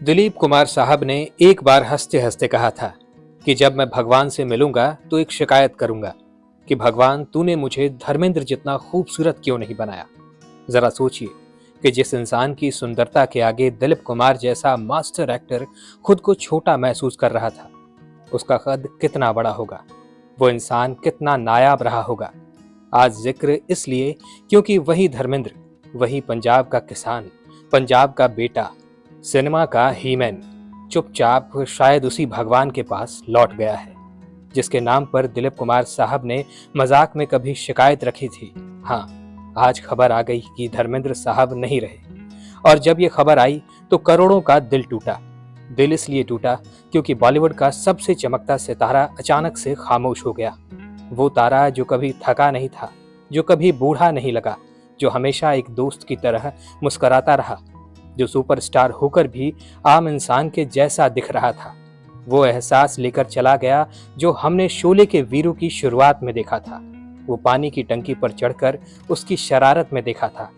दिलीप कुमार साहब ने एक बार हंसते हंसते कहा था कि जब मैं भगवान से मिलूंगा तो एक शिकायत करूंगा कि भगवान तूने मुझे धर्मेंद्र जितना खूबसूरत क्यों नहीं बनाया। जरा सोचिए कि जिस इंसान की सुंदरता के आगे दिलीप कुमार जैसा मास्टर एक्टर खुद को छोटा महसूस कर रहा था, उसका कद कितना बड़ा होगा, वो इंसान कितना नायाब रहा होगा। आज जिक्र इसलिए क्योंकि वही धर्मेंद्र, वही पंजाब का किसान, पंजाब का बेटा, सिनेमा का हीमैन चुपचाप शायद उसी भगवान के पास लौट गया है जिसके नाम पर दिलीप कुमार साहब ने मजाक में कभी शिकायत रखी थी। हाँ, आज खबर आ गई कि धर्मेंद्र साहब नहीं रहे। और जब ये खबर आई तो करोड़ों का दिल टूटा। दिल इसलिए टूटा क्योंकि बॉलीवुड का सबसे चमकता सितारा अचानक से खामोश हो गया। वो तारा जो कभी थका नहीं था, जो कभी बूढ़ा नहीं लगा, जो हमेशा एक दोस्त की तरह मुस्कुराता रहा, जो सुपरस्टार होकर भी आम इंसान के जैसा दिख रहा था, वो एहसास लेकर चला गया जो हमने शोले के वीरों की शुरुआत में देखा था। वो पानी की टंकी पर चढ़कर उसकी शरारत में देखा था।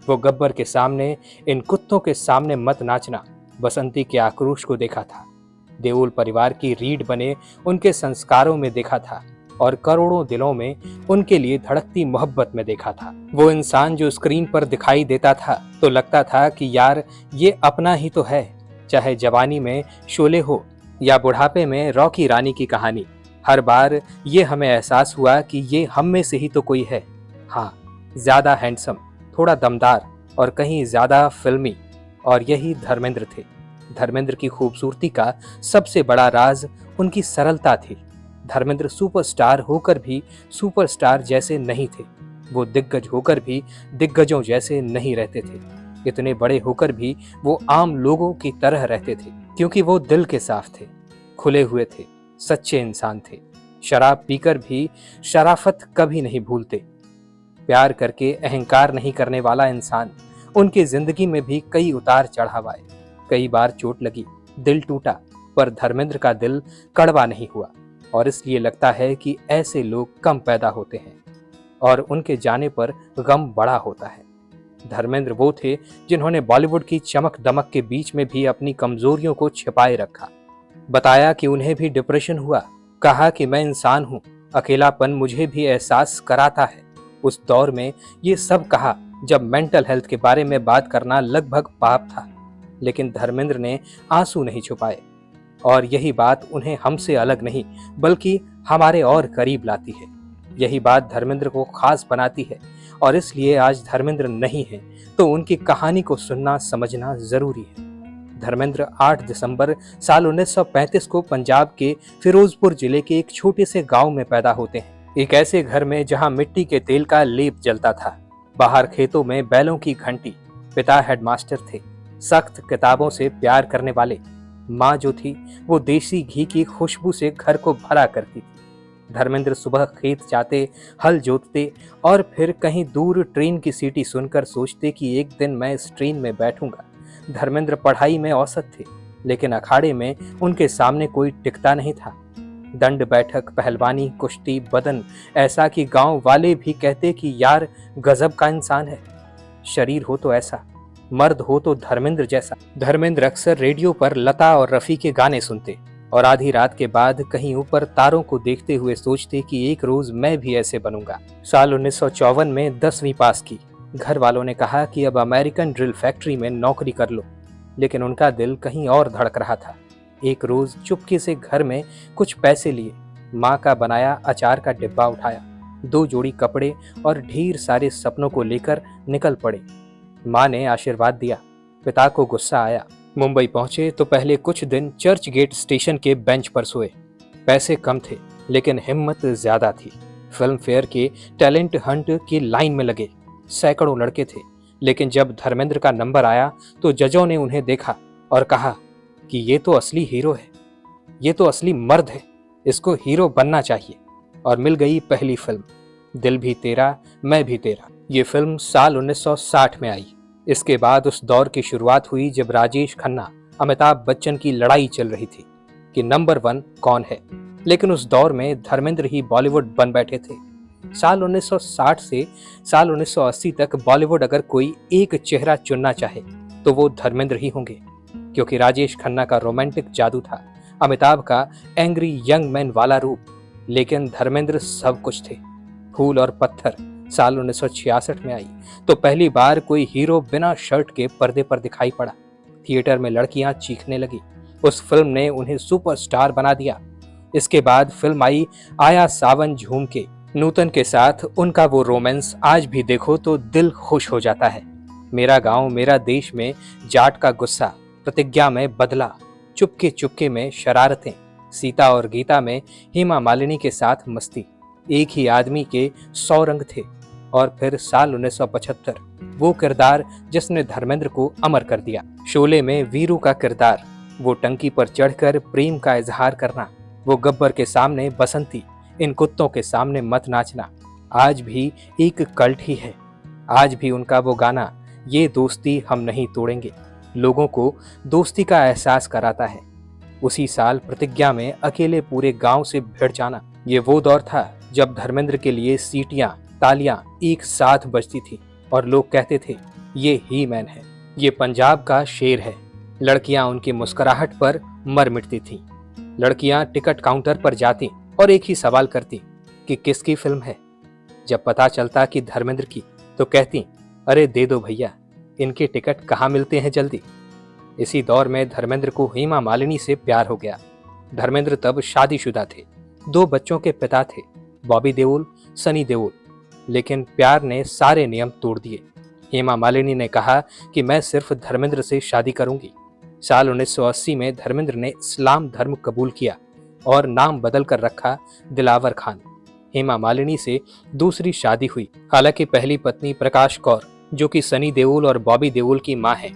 वो गब्बर के सामने, इन कुत्तों के सामने मत नाचना, बसंती के आक्रोश को देखा था। देओल परिवार की रीढ़ बने उनके संस्कारों में देखा था और करोड़ों दिलों में उनके लिए धड़कती मोहब्बत में देखा था। वो इंसान जो स्क्रीन पर दिखाई देता था तो लगता था कि यार ये अपना ही तो है। चाहे जवानी में शोले हो या बुढ़ापे में रॉकी रानी की कहानी, हर बार ये हमें एहसास हुआ कि ये हम में से ही तो कोई है। हाँ, ज्यादा हैंडसम, थोड़ा दमदार और कहीं ज्यादा फिल्मी, और यही धर्मेंद्र थे। धर्मेंद्र की खूबसूरती का सबसे बड़ा राज उनकी सरलता थी। धर्मेंद्र सुपरस्टार होकर भी सुपरस्टार जैसे नहीं थे। वो दिग्गज होकर भी दिग्गजों जैसे नहीं रहते थे। इतने बड़े होकर भी वो आम लोगों की तरह रहते थे क्योंकि वो दिल के साफ थे, खुले हुए थे, सच्चे इंसान थे। शराब पीकर भी शराफत कभी नहीं भूलते। प्यार करके अहंकार नहीं करने वाला इंसान। उनकी जिंदगी में भी कई उतार चढ़ाव आए, कई बार चोट लगी, दिल टूटा, पर धर्मेंद्र का दिल कड़वा नहीं हुआ। और इसलिए लगता है कि ऐसे लोग कम पैदा होते हैं और उनके जाने पर गम बड़ा होता है। धर्मेंद्र वो थे जिन्होंने बॉलीवुड की चमक दमक के बीच में भी अपनी कमजोरियों को छिपाए रखा। बताया कि उन्हें भी डिप्रेशन हुआ, कहा कि मैं इंसान हूं, अकेलापन मुझे भी एहसास कराता है। उस दौर में ये सब कहा जब मेंटल हेल्थ के बारे में बात करना लगभग पाप था, लेकिन धर्मेंद्र ने आंसू नहीं छुपाए। और यही बात उन्हें हमसे अलग नहीं बल्कि हमारे और करीब लाती है। यही बात धर्मेंद्र को खास बनाती है और इसलिए आज धर्मेंद्र नहीं है तो उनकी कहानी को सुनना समझना जरूरी है। धर्मेंद्र 8 दिसंबर साल 1935 को पंजाब के फिरोजपुर जिले के एक छोटे से गांव में पैदा होते हैं। एक ऐसे घर में जहां मिट्टी के तेल का लेप जलता था, बाहर खेतों में बैलों की घंटी। पिता हेडमास्टर थे, सख्त किताबों से प्यार करने वाले। माँ जो थी वो देसी घी की खुशबू से घर को भरा करती थी। धर्मेंद्र सुबह खेत जाते, हल जोतते और फिर कहीं दूर ट्रेन की सीटी सुनकर सोचते कि एक दिन मैं इस ट्रेन में बैठूंगा। धर्मेंद्र पढ़ाई में औसत थे, लेकिन अखाड़े में उनके सामने कोई टिकता नहीं था। दंड बैठक, पहलवानी, कुश्ती, बदन, ऐसा कि गांव वाले भी कहते कि यार गजब का इंसान है। शरीर हो तो ऐसा, मर्द हो तो धर्मेंद्र जैसा। धर्मेंद्र अक्सर रेडियो पर लता और रफी के गाने सुनते और आधी रात के बाद कहीं ऊपर तारों को देखते हुए सोचते कि एक रोज मैं भी ऐसे बनूंगा। साल 1954 में 10वीं पास की। घर वालों ने कहा कि अब अमेरिकन ड्रिल फैक्ट्री में नौकरी कर लो, लेकिन उनका दिल कहीं और धड़क रहा था। एक रोज चुपके से घर में कुछ पैसे लिए, माँ का बनाया अचार का डिब्बा उठाया, 2 जोड़ी कपड़े और ढेर सारे सपनों को लेकर निकल पड़े। माँ ने आशीर्वाद दिया, पिता को गुस्सा आया। मुंबई पहुंचे तो पहले कुछ दिन चर्च गेट स्टेशन के बेंच पर सोए। पैसे कम थे लेकिन हिम्मत ज्यादा थी। फिल्म फेयर के टैलेंट हंट की लाइन में लगे। सैकड़ों लड़के थे, लेकिन जब धर्मेंद्र का नंबर आया तो जजों ने उन्हें देखा और कहा कि ये तो असली हीरो है, ये तो असली मर्द है, इसको हीरो बनना चाहिए। और मिल गई पहली फिल्म, दिल भी तेरा मैं भी तेरा। ये फिल्म साल 1960 में आई। इसके बाद उस दौर की शुरुआत हुई जब राजेश खन्ना, अमिताभ बच्चन की लड़ाई चल रही थी कि नंबर 1 कौन है। लेकिन उस दौर में धर्मेंद्र ही बॉलीवुड बन बैठे थे। साल 1960 से साल 1980 तक बॉलीवुड अगर कोई एक चेहरा चुनना चाहे तो वो धर्मेंद्र ही होंगे। क्योंकि राजेश खन्ना का रोमांटिक जादू था, अमिताभ का एंग्री यंग मैन वाला रूप, लेकिन धर्मेंद्र सब कुछ थे। फूल और पत्थर साल 1966 में आई तो पहली बार कोई हीरो बिना शर्ट के पर्दे पर दिखाई पड़ा। थिएटर में लड़कियां चीखने लगी। उस फिल्म ने उन्हें सुपरस्टार बना दिया। इसके बाद फिल्म आई आया सावन झूम के। नूतन के साथ उनका वो रोमांस आज भी देखो तो दिल खुश हो जाता है। मेरा गांव मेरा देश में जाट का गुस्सा, प्रतिज्ञा में बदला, चुपके चुपके में शरारतें, सीता और गीता में हेमा मालिनी के साथ मस्ती, एक ही आदमी के 100 रंग थे। और फिर साल 1975 वो किरदार जिसने धर्मेंद्र को अमर कर दिया, शोले में वीरू का किरदार, वो टंकी पर चढ़कर प्रेम का इजहार करना, वो गब्बर के सामने बसंती, इन कुत्तों के सामने मत नाचना, आज भी एक कल्ट ही है। आज भी उनका वो गाना ये दोस्ती हम नहीं तोड़ेंगे लोगों को दोस्ती का एहसास कराता है। उसी साल प्रतिज्ञा में अकेले पूरे गांव से भिड़ जाना, ये वो दौर था जब धर्मेंद्र के लिए सीटियां तालियां एक साथ बजती थी और लोग कहते थे ये ही मैन है, ये पंजाब का शेर है। लड़कियां उनकी मुस्कुराहट पर मर मिटती थीं। लड़कियां टिकट काउंटर पर जाती और एक ही सवाल करती कि किसकी फिल्म है। जब पता चलता कि धर्मेंद्र की तो कहती अरे दे दो भैया, इनके टिकट कहाँ मिलते हैं जल्दी। इसी दौर में धर्मेंद्र को हेमा मालिनी से प्यार हो गया। धर्मेंद्र तब शादीशुदा थे, 2 बच्चों के पिता थे, बॉबी देओल, सनी देओल। लेकिन प्यार ने सारे नियम तोड़ दिए। हेमा मालिनी ने कहा कि मैं सिर्फ धर्मेंद्र से शादी करूंगी। साल 1980 में धर्मेंद्र ने इस्लाम धर्म कबूल किया और नाम बदल कर रखा दिलावर खान। हेमा मालिनी से दूसरी शादी हुई। हालांकि पहली पत्नी प्रकाश कौर, जो कि सनी देओल और बॉबी देओल की मां है,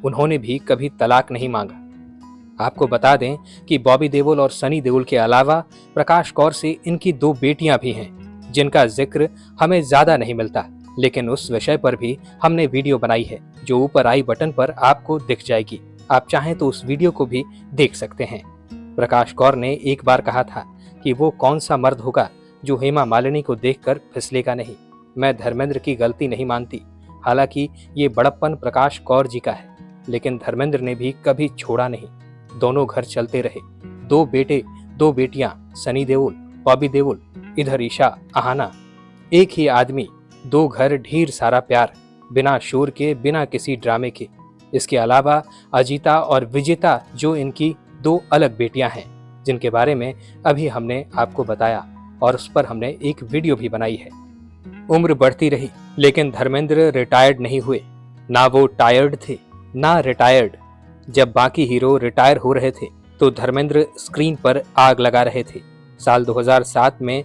उन्होंने भी कभी तलाक नहीं मांगा। आपको बता दें कि बॉबी देओल और सनी देओल के अलावा प्रकाश कौर से इनकी 2 बेटियां भी हैं, जिनका जिक्र हमें ज्यादा नहीं मिलता, लेकिन उस विषय पर भी हमने वीडियो बनाई है जो ऊपर आई बटन पर आपको दिख जाएगी। आप चाहें तो उस वीडियो को भी देख सकते हैं। प्रकाश कौर ने एक बार कहा था कि वो कौन सा मर्द होगा जो हेमा मालिनी को देखकर फिसलेगा नहीं। मैं धर्मेंद्र की गलती नहीं मानती, हालांकि ये बड़प्पन प्रकाश कौर जी का है, लेकिन धर्मेंद्र ने भी कभी छोड़ा नहीं। दोनों घर चलते रहे, 2 बेटे 2 बेटियां, सनी देओल, बॉबी देओल, इधर ईशा आहाना, एक ही आदमी, 2 घर, ढेर सारा प्यार, बिना शोर के, बिना किसी ड्रामे के। इसके अलावा अजीता और विजेता, जो इनकी 2 अलग बेटियां हैं, जिनके बारे में अभी हमने आपको बताया और उस पर हमने एक वीडियो भी बनाई है। उम्र बढ़ती रही, लेकिन धर्मेंद्र रिटायर्ड नहीं हुए। ना वो टायर्ड थे, ना रिटायर्ड। जब बाकी हीरो रिटायर हो रहे थे तो धर्मेंद्र स्क्रीन पर आग लगा रहे थे। साल 2007 में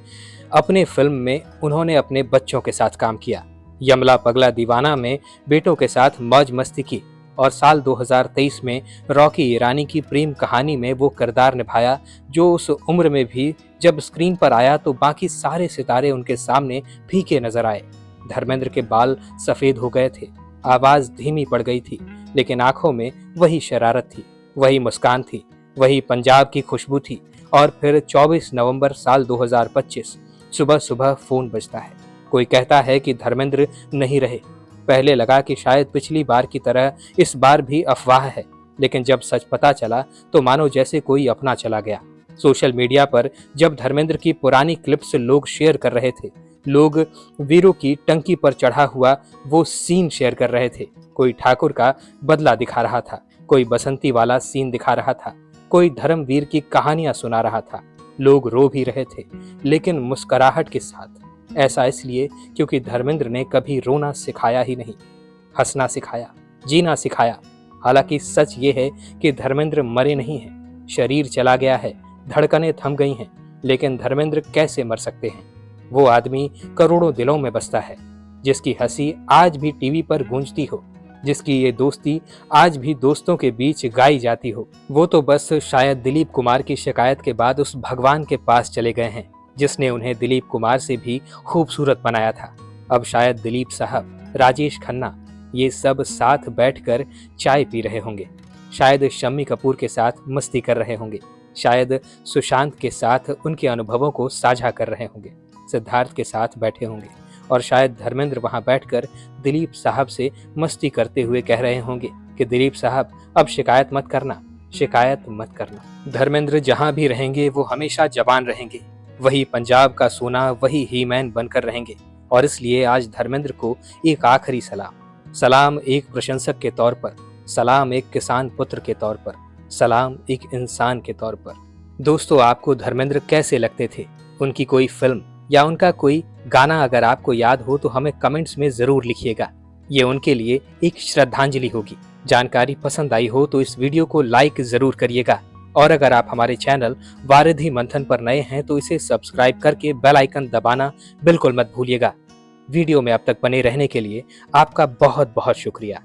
अपने फिल्म में उन्होंने अपने बच्चों के साथ काम किया। यमला पगला दीवाना में बेटों के साथ मौज मस्ती की और साल 2023 में रॉकी ईरानी की प्रेम कहानी में वो किरदार निभाया जो उस उम्र में भी जब स्क्रीन पर आया तो बाकी सारे सितारे उनके सामने फीके नजर आए। धर्मेंद्र के बाल सफेद हो गए थे, आवाज धीमी पड़ गई थी, लेकिन आंखों में वही शरारत थी, वही मुस्कान थी, वही पंजाब की खुशबू थी। और फिर 24 नवंबर साल 2025 सुबह सुबह फोन बजता है। कोई कहता है कि धर्मेंद्र नहीं रहे। पहले लगा कि शायद पिछली बार की तरह इस बार भी अफवाह है, लेकिन जब सच पता चला तो मानो जैसे कोई अपना चला गया। सोशल मीडिया पर जब धर्मेंद्र की पुरानी क्लिप्स लोग शेयर कर रहे थे, लोग वीरू की टंकी पर चढ़ा हुआ वो सीन शेयर कर रहे थे। कोई ठाकुर का बदला दिखा रहा था, कोई बसंती वाला सीन दिखा रहा था, कोई धर्मवीर की कहानियां सुना रहा था। लोग रो भी रहे थे, लेकिन मुस्कुराहट के साथ। ऐसा इसलिए क्योंकि धर्मेंद्र ने कभी रोना सिखाया ही नहीं, हंसना सिखाया, जीना सिखाया। हालांकि सच ये है कि धर्मेंद्र मरे नहीं हैं, शरीर चला गया है, धड़कनें थम गई हैं, लेकिन धर्मेंद्र कैसे मर सकते हैं। वो आदमी करोड़ों दिलों में बसता है, जिसकी हंसी आज भी टीवी पर गूंजती हो, जिसकी ये दोस्ती आज भी दोस्तों के बीच गाई जाती हो। वो तो बस शायद दिलीप कुमार की शिकायत के बाद उस भगवान के पास चले गए हैं जिसने उन्हें दिलीप कुमार से भी खूबसूरत बनाया था। अब शायद दिलीप साहब, राजेश खन्ना, ये सब साथ बैठकर चाय पी रहे होंगे। शायद शम्मी कपूर के साथ मस्ती कर रहे होंगे। शायद सुशांत के साथ उनके अनुभवों को साझा कर रहे होंगे। सिद्धार्थ के साथ बैठे होंगे और शायद धर्मेंद्र वहां बैठकर दिलीप साहब से मस्ती करते हुए कह रहे होंगे कि दिलीप साहब अब शिकायत मत करना, शिकायत मत करना। धर्मेंद्र जहां भी रहेंगे वो हमेशा जवान रहेंगे, वही पंजाब का सोना, वही ही मैन बनकर रहेंगे। और इसलिए आज धर्मेंद्र को एक आखिरी सलाम, सलाम एक प्रशंसक के तौर पर, सलाम एक किसान पुत्र के तौर पर, सलाम एक इंसान के तौर पर। दोस्तों, आपको धर्मेंद्र कैसे लगते थे? उनकी कोई फिल्म या उनका कोई गाना अगर आपको याद हो तो हमें कमेंट्स में जरूर लिखिएगा। ये उनके लिए एक श्रद्धांजलि होगी। जानकारी पसंद आई हो तो इस वीडियो को लाइक जरूर करिएगा। और अगर आप हमारे चैनल वारिधि मंथन पर नए हैं तो इसे सब्सक्राइब करके बेल आइकन दबाना बिल्कुल मत भूलिएगा। वीडियो में अब तक बने रहने के लिए आपका बहुत बहुत शुक्रिया।